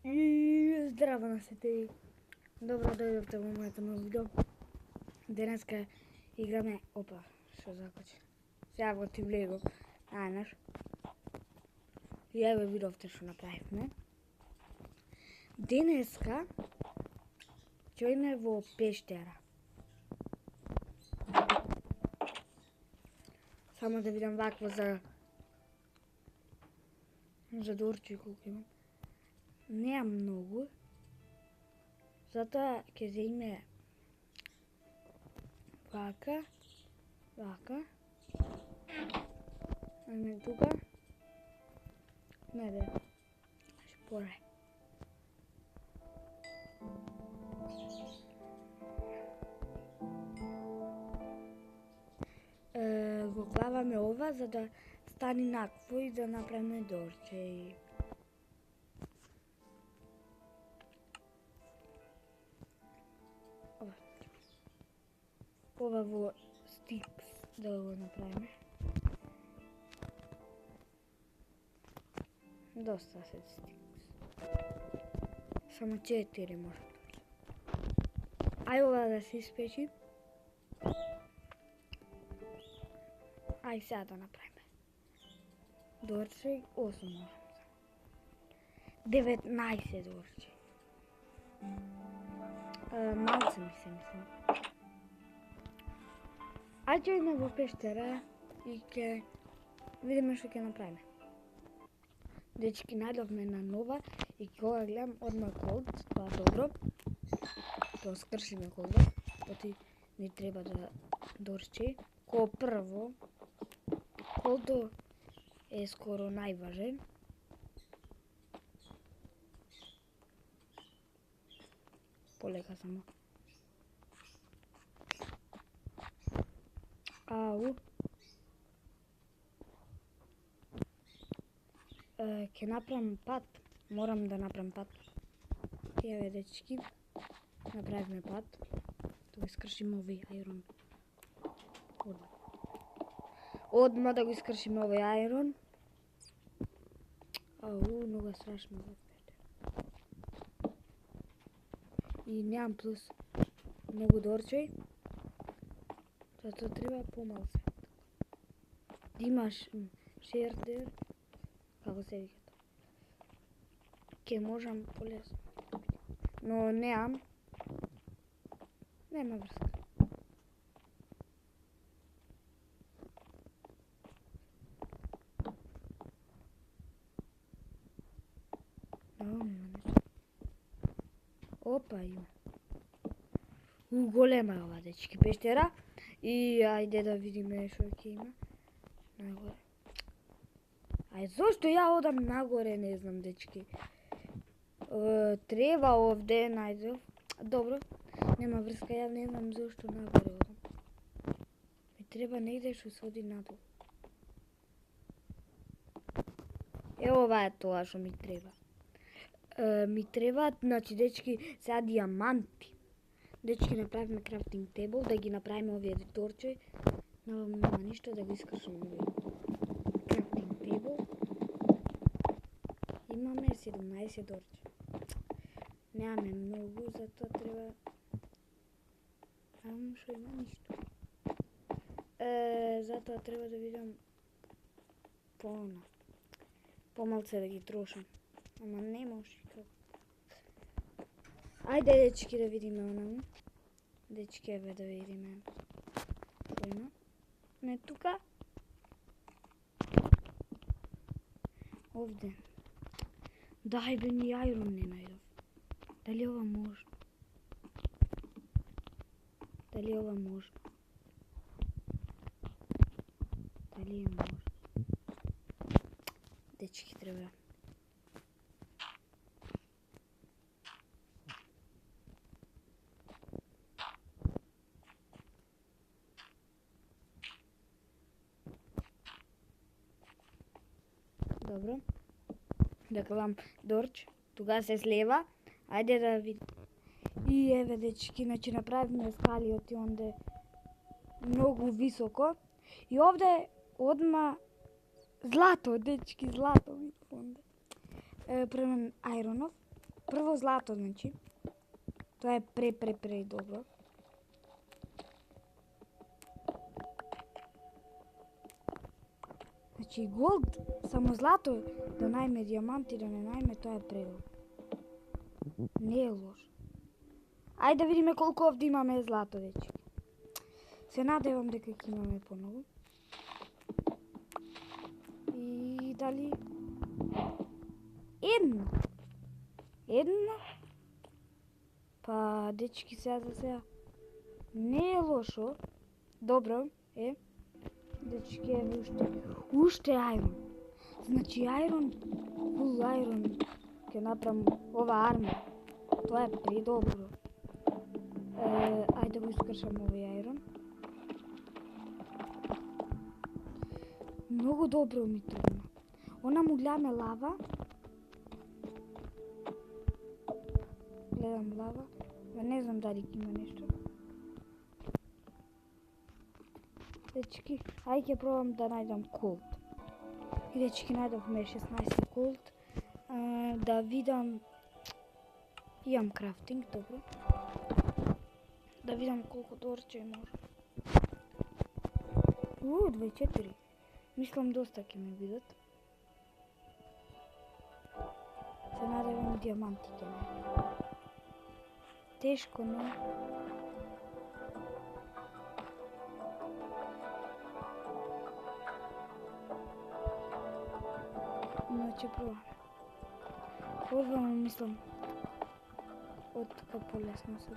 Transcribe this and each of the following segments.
И здраво на сите и добро дојдовте во моето ново видео. Денеска играме, опа, што закочи. Сега го ти влегов, најнаш. И ја го видовте што направивме. Денеска ќе одиме во пештера. Само да видам вакво за дорчи колку имам. Неам многу, затоа ќе земеме вака, тука, не бе, шпоре. Го клаваме ова за да стане накво и да направиме дорче. Ова во стикс да го направиме. Доста се стикс. Само 4 може. Ај ова да се испечи. Ај сега да направиме. Дорче 8 може. 19 дорче. Малце мислам. Ајде ќе идеме во пештера и ќе видиме што ќе направиме. Дечки, најдовме на нова и кога гледам одма колд, тоа добро. Тоа скршиме колдо, оти ни треба да дорче. Ко прво, колдо е скоро најважен. Полека само. Ау. Ќе направам пат. Морам да направам пат. Еве дечки. Направивме пат. Да го искршиме овој ајрон. Одма да го искршиме овој ајрон. Ау, многу страшно. И немам плюс многу дорче. Затоа треба помалце. Имаш шердер, како се вика тоа. Ке можам полесно. Но неам. Нема врска. Опа, има. Голема е ова, дечки, пештера. И ајде да видиме што ќе има. Нагоре. Ај, зошто ја одам нагоре, не знам, дечки. Треба овде најдов. Добро, нема врска, ја не знам зошто нагоре одам. Ми треба негде што се оди надолу. Ова е тоа што ми треба. Ми требаат, значи, дечки, сега дијаманти. Дечки, направиме крафтинг тейбл, да ги направиме овие дорче. Нема ништо да ги искршиме овие. Крафтинг тейбл. Имаме 17 дорче. Немаме многу, затоа треба... Ама што има ништо. Затоа треба да видам помалце да ги трошам. Ама не може како. Ајде, дечки, да видиме онаму. Дечки, еве да видиме. Што има? Не тука. Овде. Дај бе, ни ајрон не најдов. Дали ова можно? Дали ова можно? Дали е можно? Дечки, треба. Добро. Да клам дорч, тога се слева. Ајде да видим. И еве, дечки, значи направивме скалиот и онде многу високо. И овде одма злато, дечки, злато видов онде. Премам ајронов. Прво злато, значи. Тоа е пре добро. Значи голд, само злато, да најме дијаманти, да не најме, тоа е предобро. Не е лошо. Ајде да видиме колку овде имаме злато, дечки. Се надевам дека ќе имаме понову. И дали... Една? Па, дечки, сега за сега. Не е лошо. Добро е. Дечки, еве уште ајрон. Значи ајрон, фул ајрон. Ќе направам ова арма. Тоа е предобро. Ајде го искршам овој ајрон. Многу добро ми тргна. Она му гледаме лава. Гледам лава. Не знам дали има нешто. Дечки, ајде ќе пробам да најдам колд. И дечки, најдовме 16 колд. Да видам... Имам крафтинг, добро. Да видам колку дорче може. 24. Мислам доста ќе ми бидат. Се надевам дијаманти ќе најдам. Тешко, но... Но ќе пробаме. Пробаме, мислам, од така полесно се.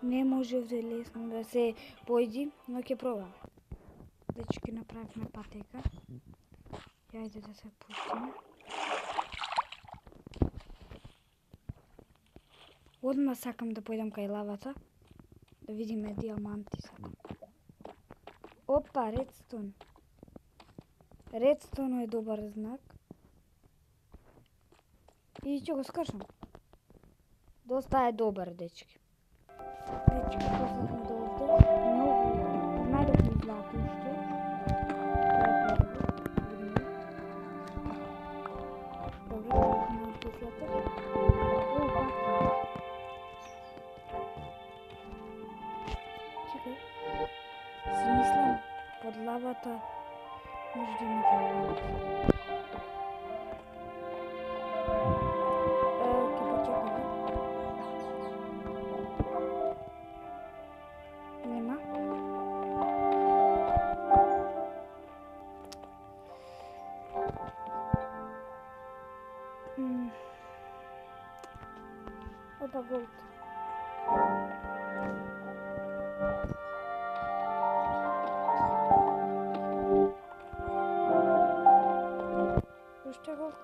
Не може овде лесно да се појди, но ќе пробаме. Дечки, направивме патека. Јајде да се пуштиме. Одма сакам да појдам кај лавата. Да видиме дијаманти сакам. Опа, редстон. Редстон е добар знак. И ќе го скршам. Доста е добар, дечки. Дечки, посакам до овде. Многу. Најдохме злато уште. Добре, најдохме злато. О, бака. Чекај. Си мислам, под лавата може да има дијаманти. Ке почекаме. Нема. Опа, голд. Уште голд.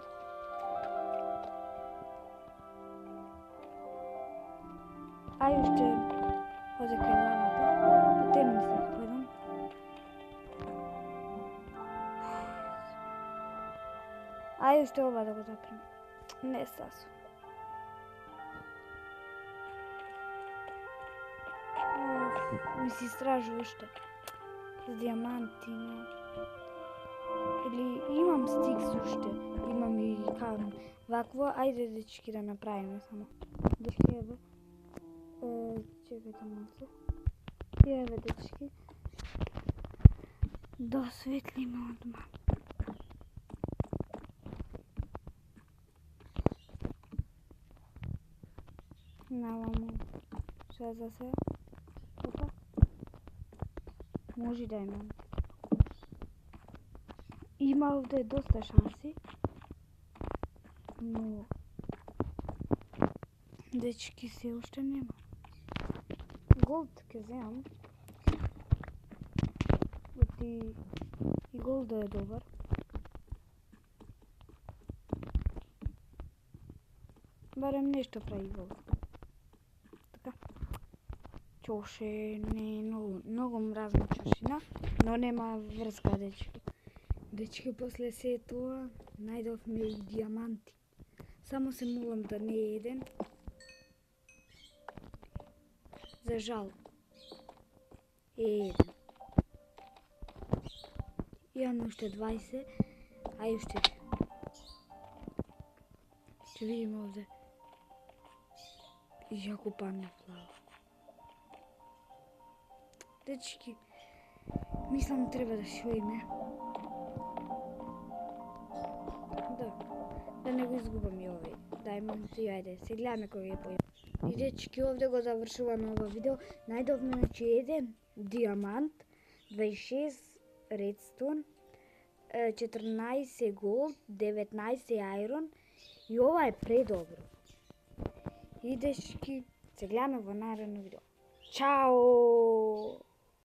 Ај уште оде кај лавата. Потемни се, појдам. Ај уште ова да го запрем. Не сасу. Ми се истражува уште. С дијаманти, но... Или имам стикс уште. Имам и кам. Вакво, ајде дечки да направиме само. Дечки, еве. Чекајте малце. И еве дечки. Да осветлиме одма. Наваму. Сега за се. Опа. Може да имам. Има овде доста шанси. Но... Дечки, се уште нема. Голд ќе земам. И голда е добар. Барем нешто прави голд. Така. Чоше, не, многу мразна чошина, но нема врска, дечки. Дечки, после се тоа, најдовме и дијаманти. Само се молам да не е еден. За жал. Е еден. Имаме уште 20. Ај уште. Ќе видиме овде. Јако панда плава. Дечки, мислам треба да шоиме. Да не го изгубам и овој. Ајде, се гледаме кој е појавен. И дечки, овде го завршуваме ова видео. Најдовме значи 1 диамант, 26 редстон, 14 голд, 19 айрон и ова е предобро. И дечки, се гледаме во наредно видео. Чао!